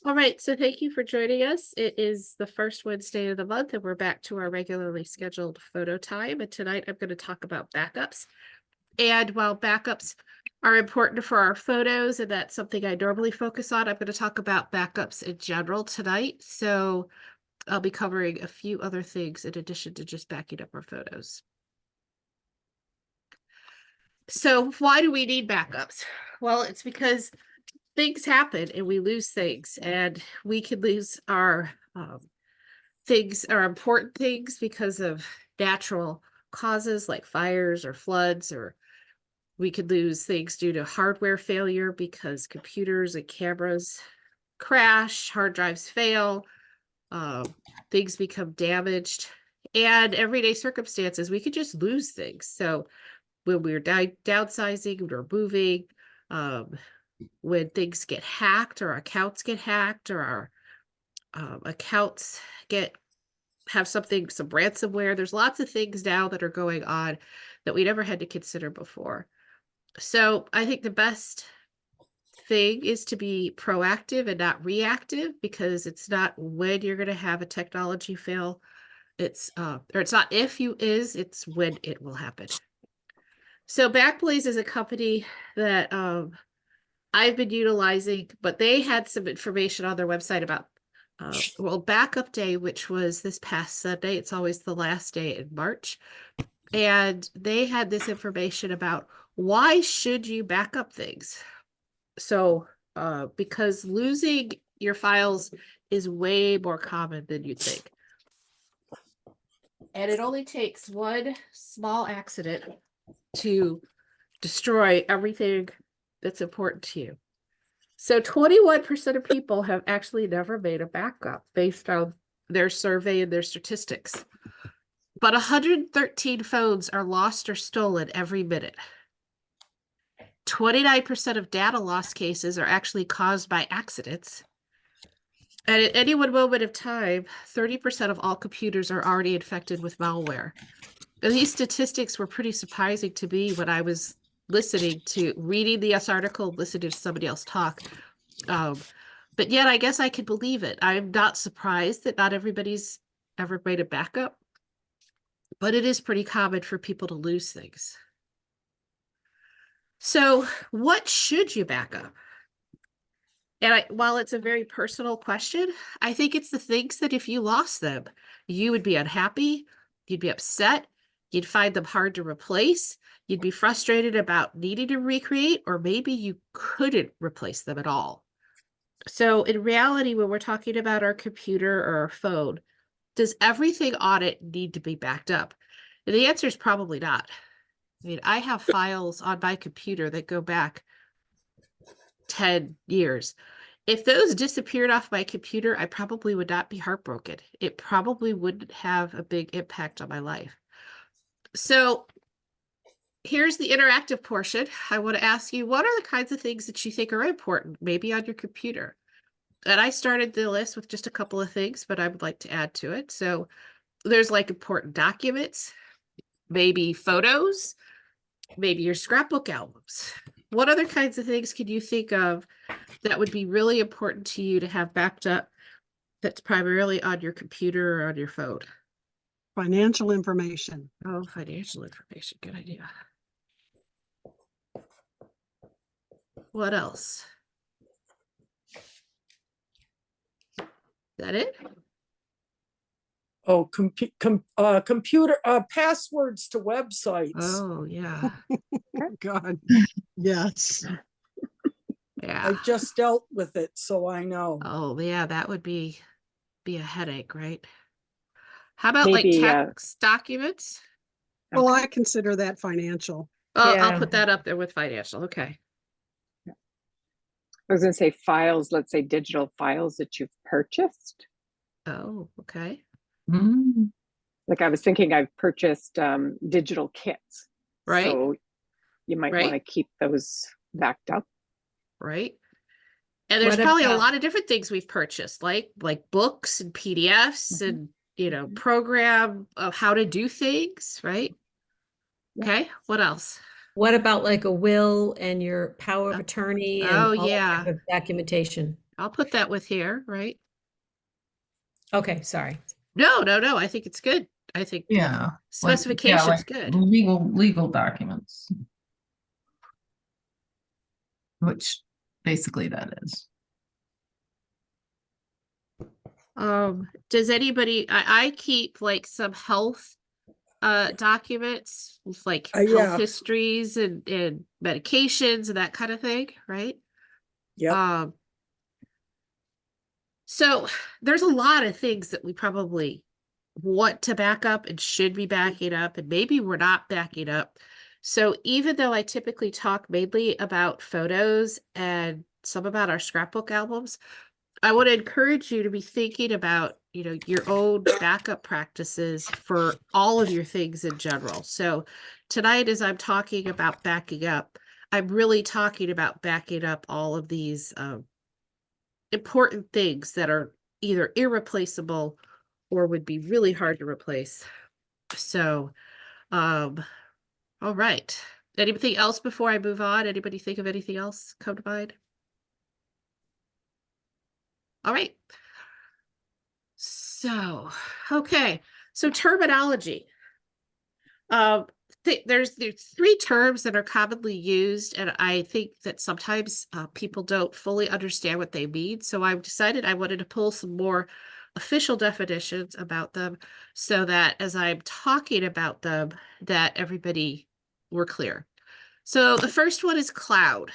All right, so thank you for joining us. It is the first Wednesday of the month, and we're back to our regularly scheduled photo time. And tonight I'm going to talk about backups. And while backups are important for our photos, and that's something I normally focus on, I'm going to talk about backups in general tonight. So I'll be covering a few other things in addition to just backing up our photos. So why do we need backups? Well, it's because things happen and we lose things, and we could lose our things, our important things, because of natural causes like fires or floods, or we could lose things due to hardware failure because computers and cameras crash, hard drives fail, uh, things become damaged, and everyday circumstances, we could just lose things. So when we're downsizing, when we're moving, um, when things get hacked, or accounts get hacked, or our accounts have some ransomware. There's lots of things now that are going on that we never had to consider before. So I think the best thing is to be proactive and not reactive, because it's not when you're going to have a technology fail. It's not if you is, it's when it will happen. So Backblaze is a company that I've been utilizing, but they had some information on their website about Backup Day, which was this past Sunday. It's always the last day in March. And they had this information about why should you back up things. So because losing your files is way more common than you think. And it only takes one small accident to destroy everything that's important to you. So 21% of people have actually never made a backup based on their survey and their statistics. But 113 phones are lost or stolen every minute. 29% of data loss cases are actually caused by accidents. And at any one moment of time, 30% of all computers are already infected with malware. And these statistics were pretty surprising to me when I was reading this article, listening to somebody else talk. But yet I guess I could believe it. I'm not surprised that not everybody's ever made a backup, but it is pretty common for people to lose things. So what should you back up? And while it's a very personal question, I think it's the things that if you lost them, you would be unhappy, you'd be upset, you'd find them hard to replace, you'd be frustrated about needing to recreate, or maybe you couldn't replace them at all. So in reality, when we're talking about our computer or our phone, does everything on it need to be backed up? And the answer is probably not. I mean, I have files on my computer that go back 10 years. If those disappeared off my computer, I probably would not be heartbroken. It probably wouldn't have a big impact on my life. So here's the interactive portion. I want to ask you, what are the kinds of things that you think are important, maybe on your computer? And I started the list with just a couple of things, but I would like to add to it. So there's like important documents, maybe photos, maybe your scrapbook albums. What other kinds of things can you think of that would be really important to you to have backed up that's primarily on your computer or on your phone? Financial information. Oh, financial information. Good idea. What else? Is that it? Oh, computer passwords to websites. Oh, yeah. God, yes. Yeah. I just dealt with it, so I know. Oh, yeah, that would be a headache, right? How about Maybe, like text documents? Well, I consider that financial. Oh, Yeah. I'll put that up there with financial. Okay. I was going to say files, let's say digital files that you've purchased. Oh, okay. Like I was thinking I've purchased digital kits. Right. So you might want to Right. keep those backed up. Right. And there's What probably a about- lot of different things we've purchased, like books and PDFs and, program of how to do things, right? Okay. What else? What about like a will and your power of attorney and Oh, all that yeah. type of documentation? I'll put that with here, right? Okay, sorry. No, I think it's good. I think Yeah. like- yeah, specification's like good. legal documents. Which basically that is. Does anybody, I keep like some health documents with like health Yeah. histories and medications and that kind of thing, right? Yep. So there's a lot of things that we probably want to back up and should be backing up, and maybe we're not backing up. So even though I typically talk mainly about photos and some about our scrapbook albums, I want to encourage you to be thinking about, your own backup practices for all of your things in general. So tonight, as I'm talking about backing up, I'm really talking about backing up all of these important things that are either irreplaceable or would be really hard to replace. So, all right. Anything else before I move on? Anybody think of anything else come to mind? All right. So, okay. So terminology. There's three terms that are commonly used, and I think that sometimes people don't fully understand what they mean. So I've decided I wanted to pull some more official definitions about them so that as I'm talking about them, that everybody were clear. So the first one is cloud.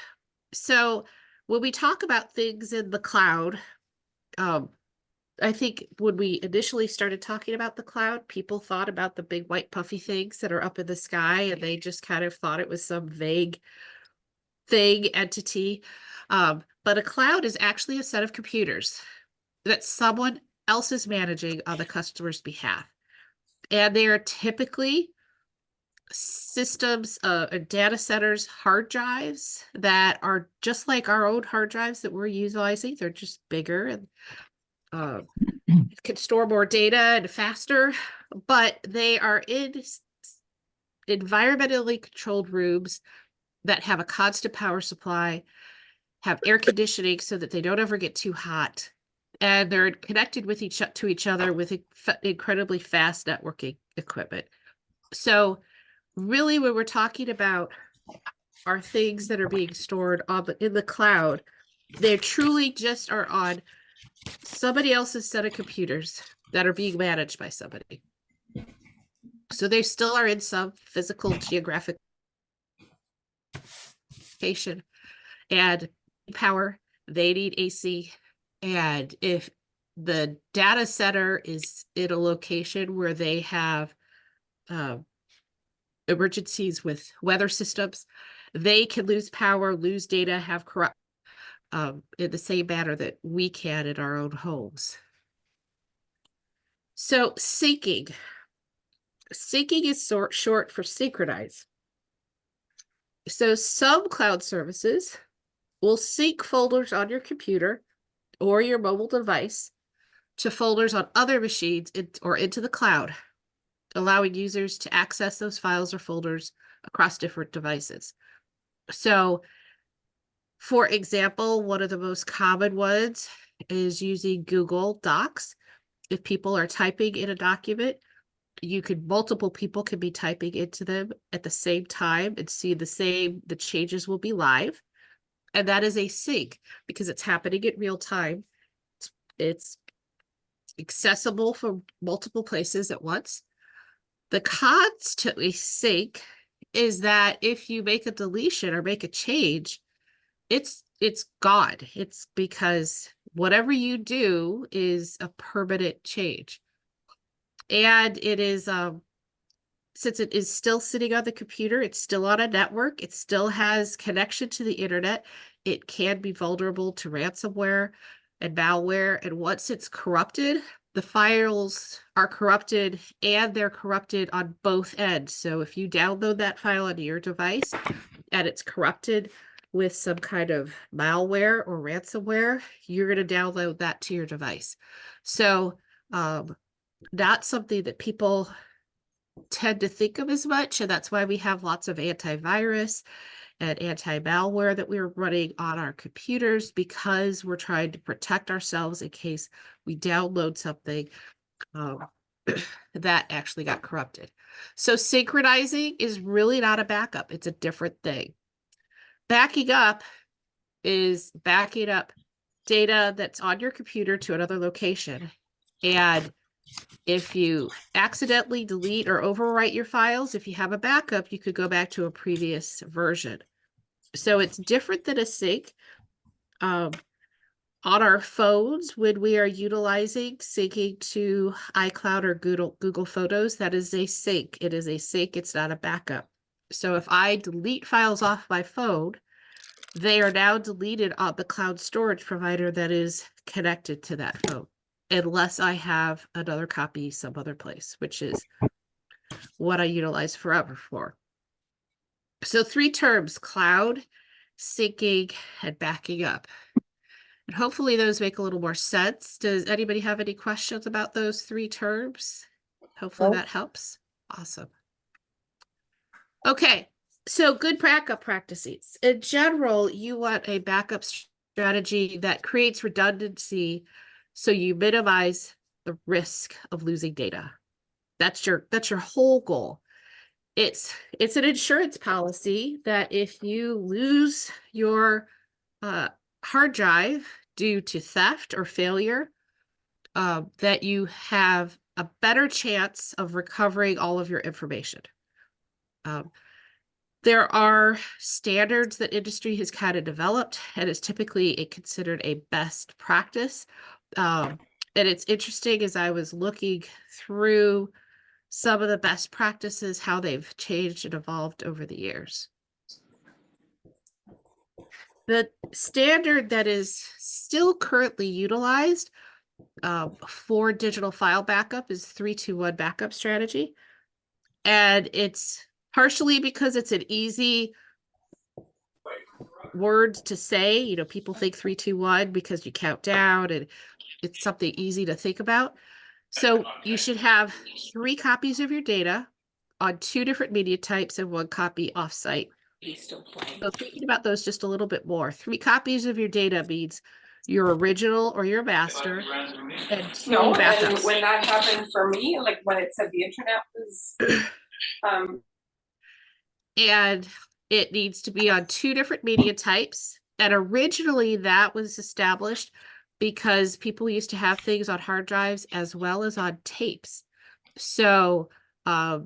So when we talk about things in the cloud, I think when we initially started talking about the cloud, people thought about the big white puffy things that are up in the sky, and they just kind of thought it was some vague thing, entity. But a cloud is actually a set of computers that someone else is managing on the customer's behalf. And they are typically systems, data centers, hard drives that are just like our own hard drives that we're utilizing. They're just bigger and can store more data and faster, but they are in environmentally controlled rooms that have a constant power supply, have air conditioning so that they don't ever get too hot, and they're connected with each other with incredibly fast networking equipment. So really, when we're talking about our things that are being stored in the cloud, they truly just are on somebody else's set of computers that are being managed by somebody. So they still are in some physical geographic location and power, they need AC. And if the data center is in a location where they have emergencies with weather systems, they can lose power, lose data, have corrupt in the same manner that we can in our own homes. So syncing. Syncing is short for synchronize. So some cloud services will sync folders on your computer or your mobile device to folders on other machines or into the cloud, allowing users to access those files or folders across different devices. So, for example, one of the most common ones is using Google Docs. If people are typing in a document, multiple people can be typing into them at the same time and see the changes will be live. And that is a sync because it's happening in real time. It's accessible from multiple places at once. The cons to a sync is that if you make a deletion or make a change, it's gone. It's because whatever you do is a permanent change. And it is, since it is still sitting on the computer, it's still on a network, it still has connection to the internet, it can be vulnerable to ransomware and malware. And once it's corrupted, the files are corrupted and they're corrupted on both ends. So if you download that file onto your device and it's corrupted with some kind of malware or ransomware, you're going to download that to your device. So, not something that people tend to think of as much, and that's why we have lots of antivirus and anti-malware that we were running on our computers because we're trying to protect ourselves in case we download something that actually got corrupted. So synchronizing is really not a backup. It's a different thing. Backing up is backing up data that's on your computer to another location. And if you accidentally delete or overwrite your files, if you have a backup, you could go back to a previous version. So it's different than a sync. On our phones, when we are utilizing syncing to iCloud or Google Photos, that is a sync. It is a sync. It's not a backup. So if I delete files off my phone, they are now deleted on the cloud storage provider that is connected to that phone, unless I have another copy some other place, which is what I utilize Forever for. So 3 terms: cloud, syncing, and backing up. And hopefully those make a little more sense. Does anybody have any questions about those 3 terms? Hopefully Nope. that helps. Awesome. Okay, so good backup practices. In general, you want a backup strategy that creates redundancy so you minimize the risk of losing data. That's your whole goal. It's an insurance policy that if you lose your hard drive due to theft or failure, that you have a better chance of recovering all of your information. There are standards that industry has kind of developed, and it's typically considered a best practice. And it's interesting as I was looking through some of the best practices, how they've changed and evolved over the years. The standard that is still currently utilized for digital file backup is 3-2-1 backup strategy. And it's partially because it's an easy word to say. You know, people think 3-2-1 because you count down and it's something easy to think about. So you should have 3 copies of your data on 2 different media types and 1 copy offsite. So thinking about those just a little bit more. 3 copies of your data means your original or your master and 2 No, and backups. when that happened for me, like when it said the internet was, And it needs to be on 2 different media types. And originally that was established because people used to have things on hard drives as well as on tapes. So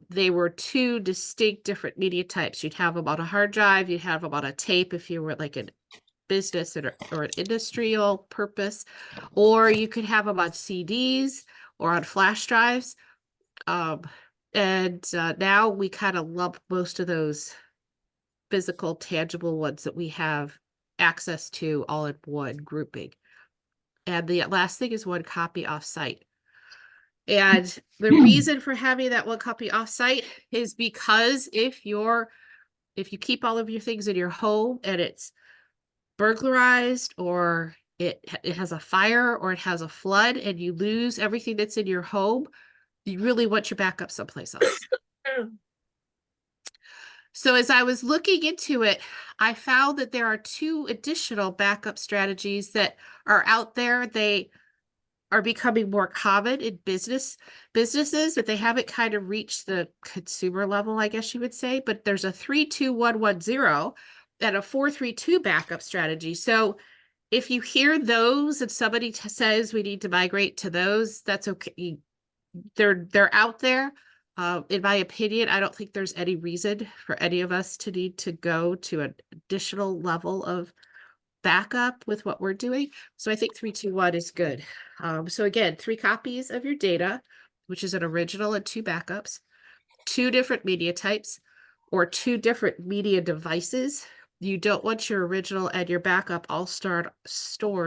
they were 2 distinct different media types. You'd have them on a hard drive, you'd have them on a tape if you were like a business or an industrial purpose, or you could have them on CDs or on flash drives. And now we kind of lump most of those physical, tangible ones that we have access to all in one grouping. And the last thing is 1 copy offsite. And the reason for having that 1 copy offsite is because if you keep all of your things in your home and it's burglarized or it has a fire or it has a flood and you lose everything that's in your home, you really want your backup someplace else. So as I was looking into it, I found that there are 2 additional backup strategies that are out there. They are becoming more common in businesses, but they haven't kind of reached the consumer level, I guess you would say. But there's a 3-2-1-1-0 and a 4-3-2 backup strategy. So if you hear those and somebody says we need to migrate to those, that's okay. They're out there. In my opinion, I don't think there's any reason for any of us to need to go to an additional level of backup with what we're doing. So I think 3-2-1 is good. So again, 3 copies of your data, which is an original and 2 backups, 2 different media types, or 2 different media devices. You don't want your original and your backup all stored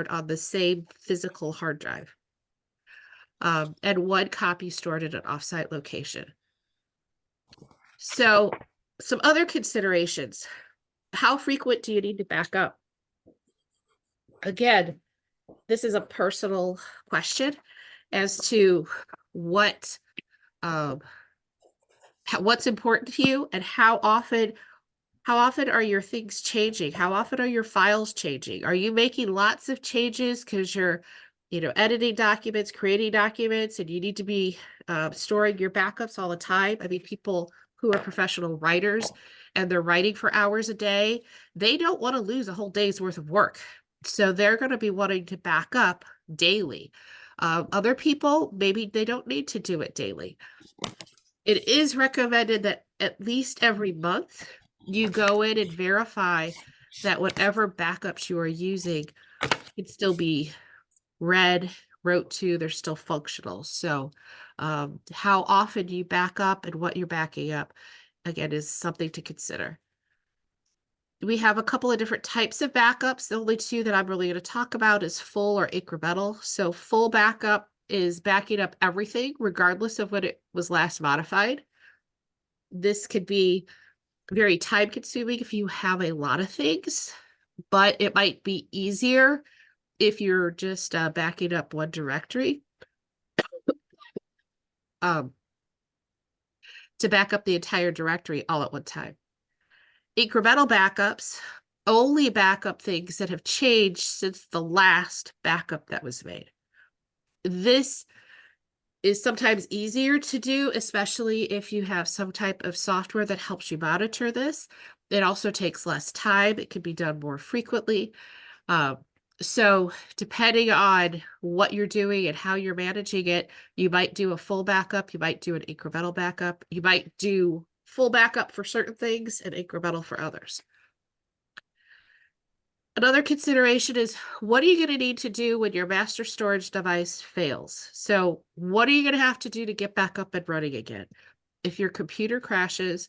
on the same physical hard drive. And 1 copy stored at an offsite location. So some other considerations. How frequent do you need to back up? Again, this is a personal question as to what's important to you and how often How often are your things changing? How often are your files changing? Are you making lots of changes because you're, editing documents, creating documents, and you need to be storing your backups all the time? I mean, people who are professional writers and they're writing for hours a day, they don't want to lose a whole day's worth of work. So they're going to be wanting to back up daily. Other people, maybe they don't need to do it daily. It is recommended that at least every month you go in and verify that whatever backups you are using can still be read, wrote to, they're still functional. So how often you back up and what you're backing up, again, is something to consider. We have a couple of different types of backups. The only two that I'm really going to talk about is full or incremental. So full backup is backing up everything regardless of when it was last modified. This could be very time consuming if you have a lot of things, but it might be easier if you're just backing up one directory to back up the entire directory all at one time. Incremental backups only back up things that have changed since the last backup that was made. This is sometimes easier to do, especially if you have some type of software that helps you monitor this. It also takes less time. It can be done more frequently. So depending on what you're doing and how you're managing it, you might do a full backup, you might do an incremental backup, you might do full backup for certain things and incremental for others. Another consideration is, what are you going to need to do when your master storage device fails? So what are you going to have to do to get back up and running again? If your computer crashes,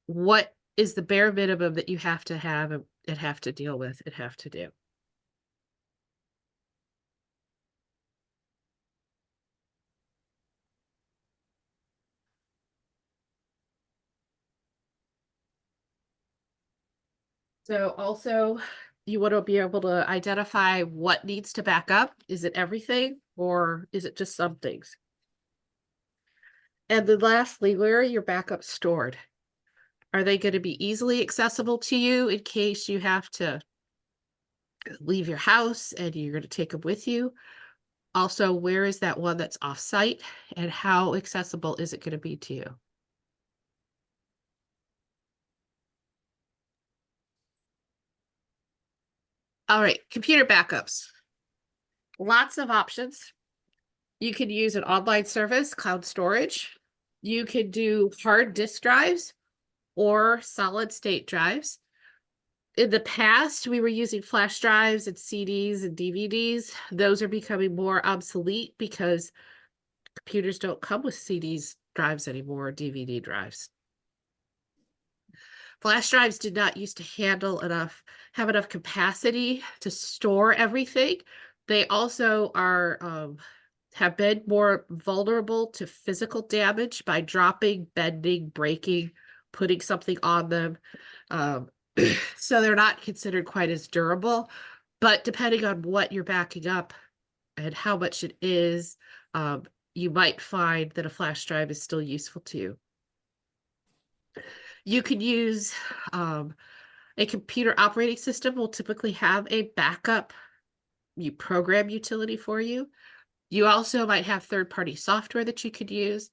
what is the bare minimum that you have to have and have to deal with and have to do? So also, you want to be able to identify what needs to back up. Is it everything or is it just some things? And then lastly, where are your backups stored? Are they going to be easily accessible to you in case you have to leave your house and you're going to take them with you? Also, where is that one that's off-site and how accessible is it going to be to you? All right, computer backups. Lots of options. You could use an online service, cloud storage. You could do hard disk drives or solid state drives. In the past, we were using flash drives and CDs and DVDs. Those are becoming more obsolete because computers don't come with CDs drives anymore, or DVD drives. Flash drives did not used to have enough capacity to store everything. They also have been more vulnerable to physical damage by dropping, bending, breaking, putting something on them. So they're not considered quite as durable, but depending on what you're backing up and how much it is, you might find that a flash drive is still useful to you. You could use a computer operating system will typically have a backup program utility for you. You also might have third-party software that you could use.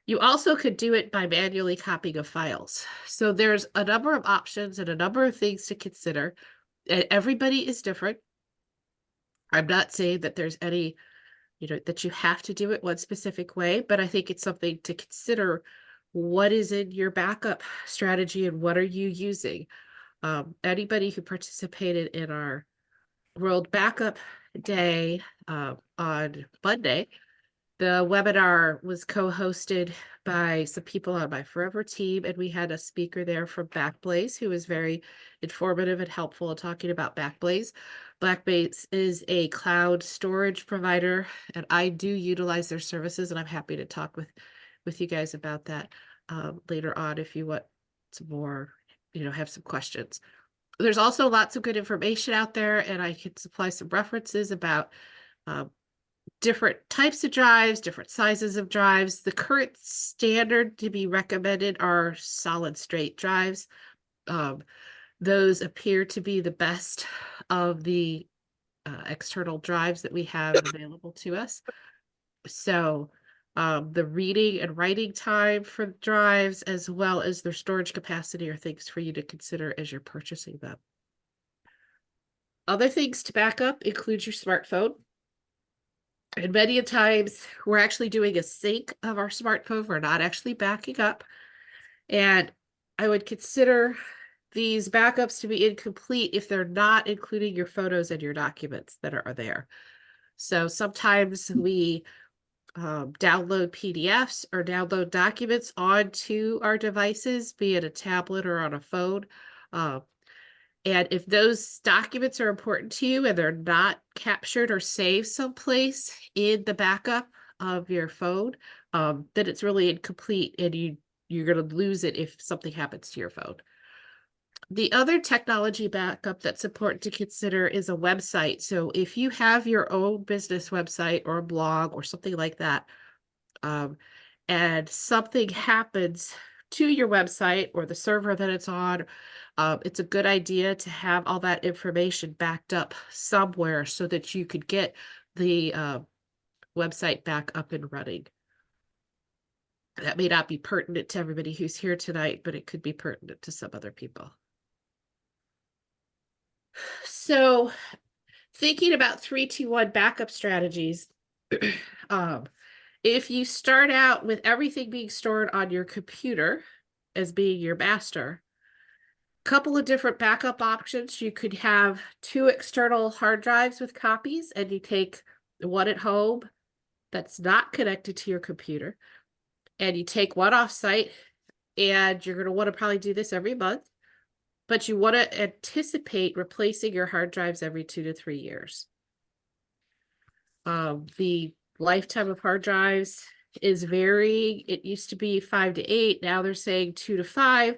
You also could do it by manually copying of files. So there's a number of options and a number of things to consider. And everybody is different. I'm not saying that there's any, that you have to do it one specific way, but I think it's something to consider. What is in your backup strategy and what are you using? Anybody who participated in our World Backup Day on Monday, the webinar was co-hosted by some people on my Forever team, and we had a speaker there from Backblaze who was very informative and helpful in talking about Backblaze. Backblaze is a cloud storage provider, and I do utilize their services, and I'm happy to talk with you guys about that later on if you want some more, have some questions. There's also lots of good information out there, and I can supply some references about different types of drives, different sizes of drives. The current standard to be recommended are solid state drives. Those appear to be the best of the external drives that we have available to us. So the reading and writing time for drives, as well as their storage capacity, are things for you to consider as you're purchasing them. Other things to back up include your smartphone. And many a times we're actually doing a sync of our smartphone. We're not actually backing up. And I would consider these backups to be incomplete if they're not including your photos and your documents that are there. So sometimes we download PDFs or download documents onto our devices, be it a tablet or on a phone. And if those documents are important to you and they're not captured or saved someplace in the backup of your phone, then it's really incomplete and you're going to lose it if something happens to your phone. The other technology backup that's important to consider is a website. So if you have your own business website or a blog or something like that, and something happens to your website or the server that it's on, it's a good idea to have all that information backed up somewhere so that you could get the website back up and running. That may not be pertinent to everybody who's here tonight, but it could be pertinent to some other people. So thinking about 3-2-1 backup strategies, if you start out with everything being stored on your computer as being your master, couple of different backup options. You could have 2 external hard drives with copies, and you take one at home that's not connected to your computer, and you take one off-site, and you're going to want to probably do this every month, but you want to anticipate replacing your hard drives every 2 to 3 years. The lifetime of hard drives is varying. It used to be 5 to 8. Now they're saying 2 to 5.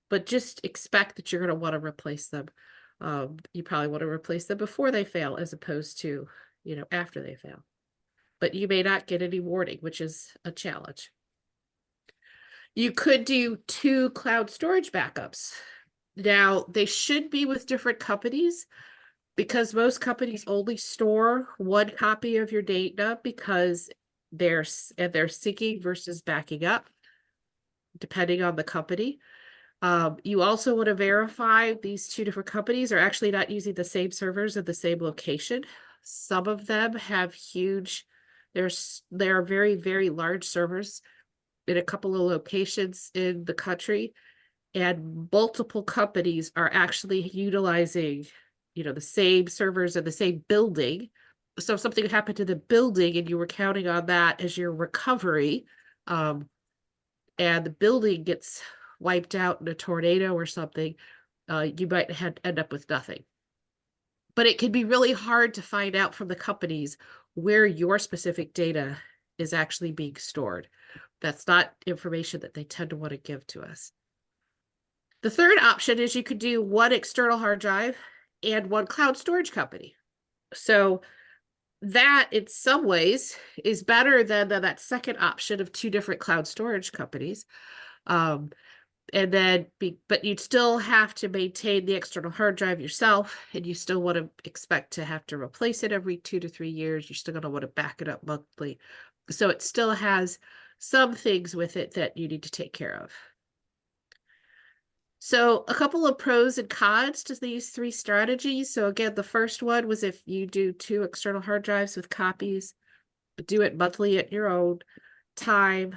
But just expect that you're going to want to replace them. You probably want to replace them before they fail as opposed to, after they fail. But you may not get any warning, which is a challenge. You could do 2 cloud storage backups. Now, they should be with different companies because most companies only store 1 copy of your data because they're syncing versus backing up, depending on the company. You also want to verify these 2 different companies are actually not using the same servers at the same location. Some of them have huge, there are very, very large servers in a couple of locations in the country, and multiple companies are actually utilizing, the same servers in the same building. So if something happened to the building and you were counting on that as your recovery, and the building gets wiped out in a tornado or something, you might end up with nothing. But it can be really hard to find out from the companies where your specific data is actually being stored. That's not information that they tend to want to give to us. The third option is you could do 1 external hard drive and 1 cloud storage company. So that in some ways is better than that second option of 2 different cloud storage companies. But you'd still have to maintain the external hard drive yourself, and you still want to expect to have to replace it every 2 to 3 years. You're still going to want to back it up monthly. So it still has some things with it that you need to take care of. So a couple of pros and cons to these 3 strategies. So again, the first one was if you do 2 external hard drives with copies, do it monthly at your own time.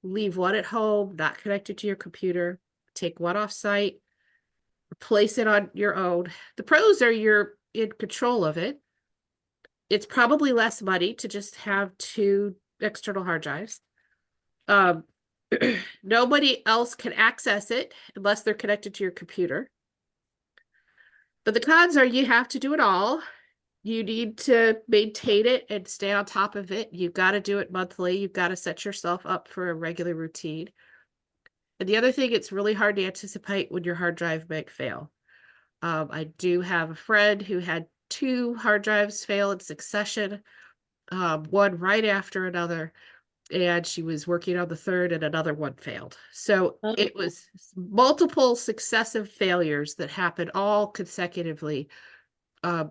Leave 1 at home, not connected to your computer. Take 1 off-site, replace it on your own. The pros are you're in control of it. It's probably less money to just have 2 external hard drives. Nobody else can access it unless they're connected to your computer. But the cons are you have to do it all. You need to maintain it and stay on top of it. You've got to do it monthly. You've got to set yourself up for a regular routine. And the other thing, it's really hard to anticipate when your hard drive might fail. I do have a friend who had 2 hard drives fail in succession, one right after another. and she was working on the third and another one failed. So Oh. it was multiple successive failures that happened all consecutively,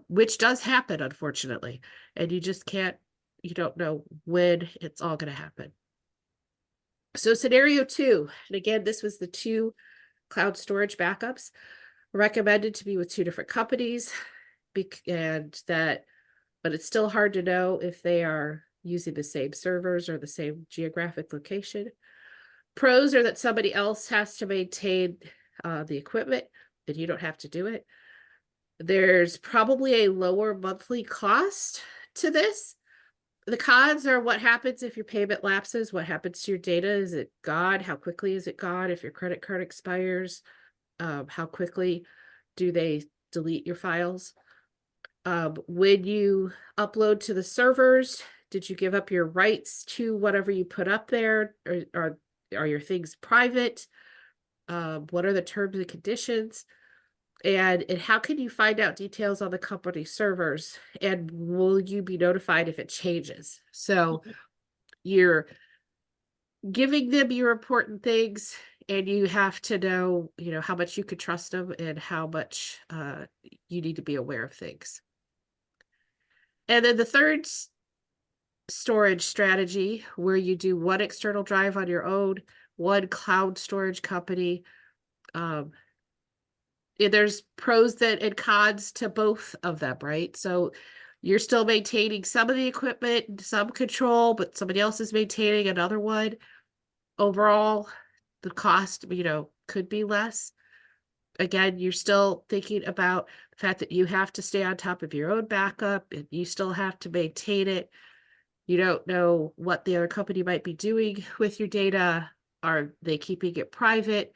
which does happen, unfortunately. And you just can't, you don't know when it's all going to happen. So scenario 2, and again, this was the 2 cloud storage backups recommended to be with 2 different companies, and that, but it's still hard to know if they are using the same servers or the same geographic location. Pros are that somebody else has to maintain the equipment, and you don't have to do it. There's probably a lower monthly cost to this. The cons are what happens if your payment lapses, what happens to your data, is it gone, how quickly is it gone, if your credit card expires, how quickly do they delete your files. When you upload to the servers, did you give up your rights to whatever you put up there, or are your things private? What are the terms and conditions? And how can you find out details on the company servers? And will you be notified if it changes? So you're giving them your important things, and you have to know, how much you could trust them and how much you need to be aware of things. And then the third storage strategy, where you do one external drive on your own, one cloud storage company. There's pros and cons to both of them, right? So you're still maintaining some of the equipment, some control, but somebody else is maintaining another one. Overall, the cost, could be less. Again, you're still thinking about the fact that you have to stay on top of your own backup, and you still have to maintain it. You don't know what the other company might be doing with your data. Are they keeping it private?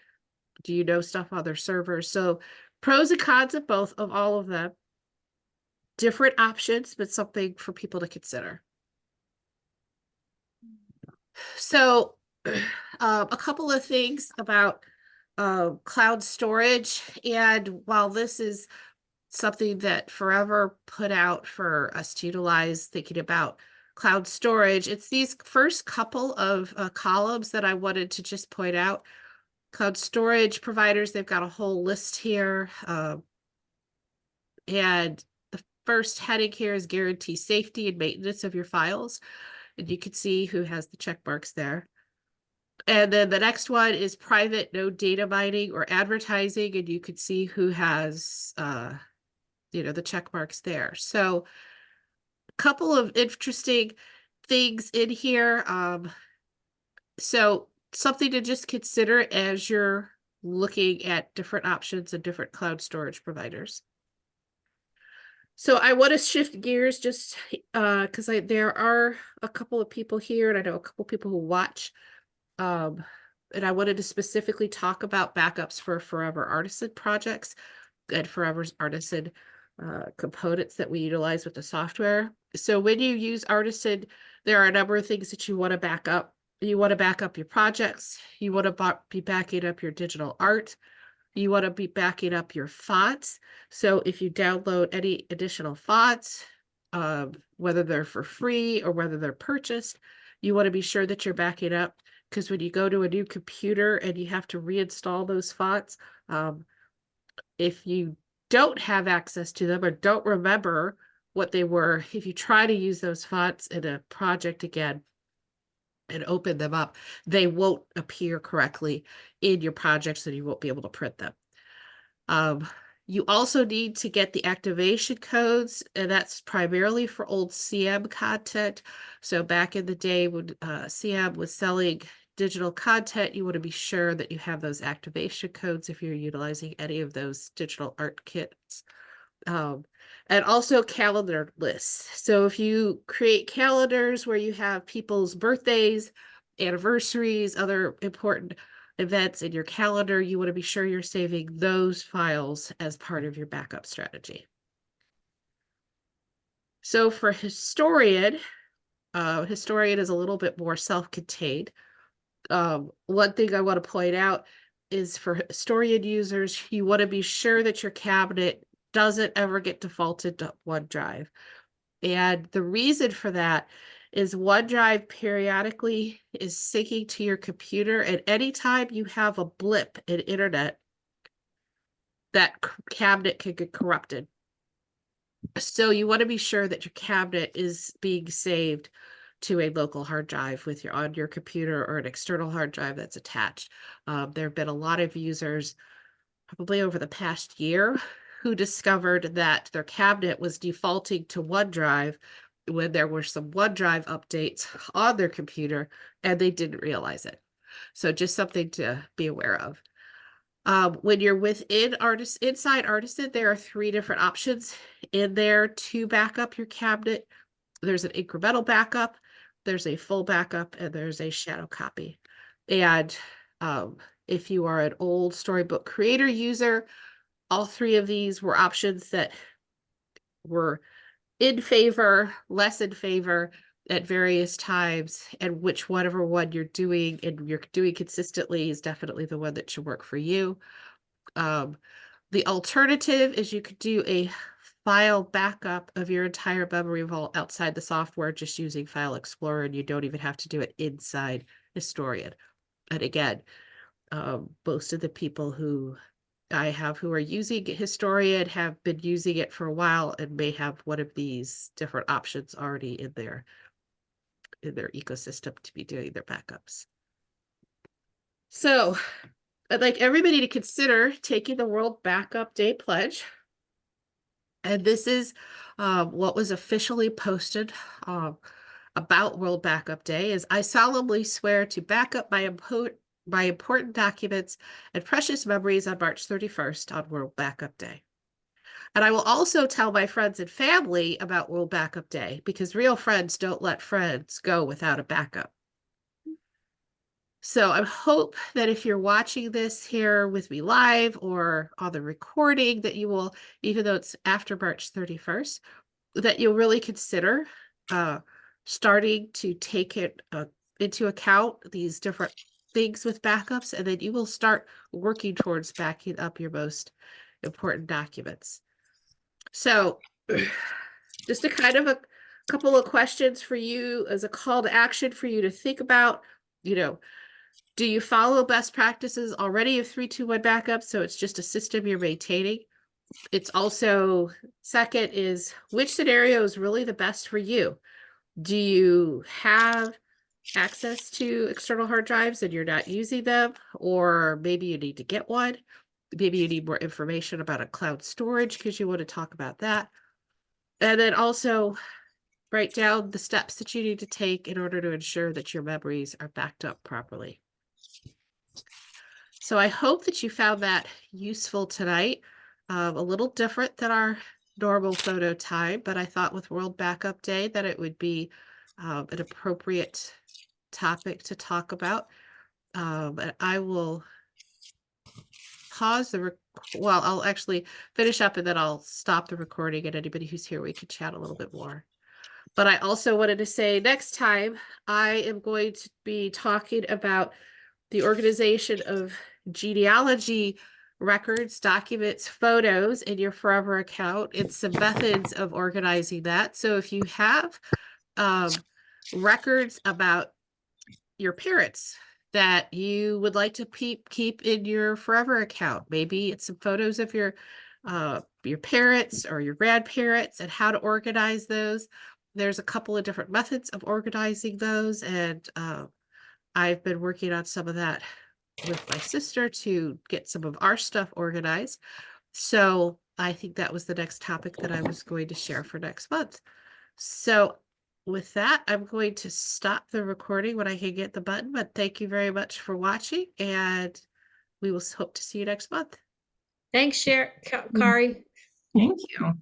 Do you know stuff on their servers? So pros and cons of both, of all of them. Different options, but something for people to consider. So a couple of things about cloud storage. And while this is something that Forever put out for us to utilize, thinking about cloud storage, it's these first couple of columns that I wanted to just point out. Cloud storage providers, they've got a whole list here. And the first heading here is guarantee safety and maintenance of your files. And you can see who has the check marks there. And then the next one is private, no data mining or advertising. And you could see who has, the check marks there. So a couple of interesting things in here. So something to just consider as you're looking at different options and different cloud storage providers. So I want to shift gears just because there are a couple of people here, and I know a couple of people who watch. And I wanted to specifically talk about backups for Forever Artisan projects and Forever's Artisan components that we utilize with the software. So when you use Artisan, there are a number of things that you want to back up. You want to back up your projects. You want to be backing up your digital art. You want to be backing up your fonts. So if you download any additional fonts, whether they're for free or whether they're purchased, you want to be sure that you're backing up, because when you go to a new computer and you have to reinstall those fonts, if you don't have access to them or don't remember what they were, if you try to use those fonts in a project again and open them up, they won't appear correctly in your project, so you won't be able to print them. You also need to get the activation codes, and that's primarily for old CM content. So back in the day when CM was selling digital content, you want to be sure that you have those activation codes if you're utilizing any of those digital art kits. And also calendar lists. So if you create calendars where you have people's birthdays, anniversaries, other important events in your calendar, you want to be sure you're saving those files as part of your backup strategy. So for Historian, Historian is a little bit more self-contained. One thing I want to point out is for Historian users, you want to be sure that your cabinet doesn't ever get defaulted to OneDrive. And the reason for that is OneDrive periodically is syncing to your computer, and anytime you have a blip in internet, that cabinet can get corrupted. So you want to be sure that your cabinet is being saved to a local hard drive with your on your computer or an external hard drive that's attached. There have been a lot of users, probably over the past year, who discovered that their cabinet was defaulting to OneDrive when there were some OneDrive updates on their computer and they didn't realize it. So just something to be aware of. When you're inside Artisan, there are 3 different options in there to back up your cabinet. There's an incremental backup, there's a full backup, and there's a shadow copy. And if you are an old Storybook Creator user, all 3 of these were options that were in favor, less in favor at various times, and whatever one you're doing and you're doing consistently is definitely the one that should work for you. The alternative is you could do a file backup of your entire memory vault outside the software just using File Explorer, and you don't even have to do it inside Historian. And again, most of the people who I have who are using Historian have been using it for a while and may have one of these different options already in their ecosystem to be doing their backups. So I'd like everybody to consider taking the World Backup Day pledge. And this is what was officially posted about World Backup Day is I solemnly swear to back up my important documents and precious memories on March 31st on World Backup Day. And I will also tell my friends and family about World Backup Day because real friends don't let friends go without a backup. So I hope that if you're watching this here with me live or on the recording, that you will, even though it's after March 31st, that you'll really consider starting to take it into account, these different things with backups, and then you will start working towards backing up your most important documents. So just a kind of a couple of questions for you as a call to action for you to think about, do you follow best practices already of 3-2-1 backups? So it's just a system you're maintaining. It's also, second is, which scenario is really the best for you? Do you have access to external hard drives and you're not using them? Or maybe you need to get one. Maybe you need more information about a cloud storage because you want to talk about that. And then also write down the steps that you need to take in order to ensure that your memories are backed up properly. So I hope that you found that useful tonight. A little different than our normal photo time, but I thought with World Backup Day that it would be an appropriate topic to talk about. And I will pause I'll actually finish up and then I'll stop the recording, and anybody who's here, we can chat a little bit more. But I also wanted to say next time I am going to be talking about the organization of genealogy records, documents, photos in your Forever account, and some methods of organizing that. So if you have records about your parents that you would like to keep in your Forever account, maybe it's some photos of your parents or your grandparents and how to organize those. There's a couple of different methods of organizing those, and I've been working on some of that with my sister to get some of our stuff organized. So I think that was the next topic that I was going to share for next month. So with that, I'm going to stop the recording when I can get the button, but thank you very much for watching, and we will hope to see you next month. Thanks, Kari. Thank you.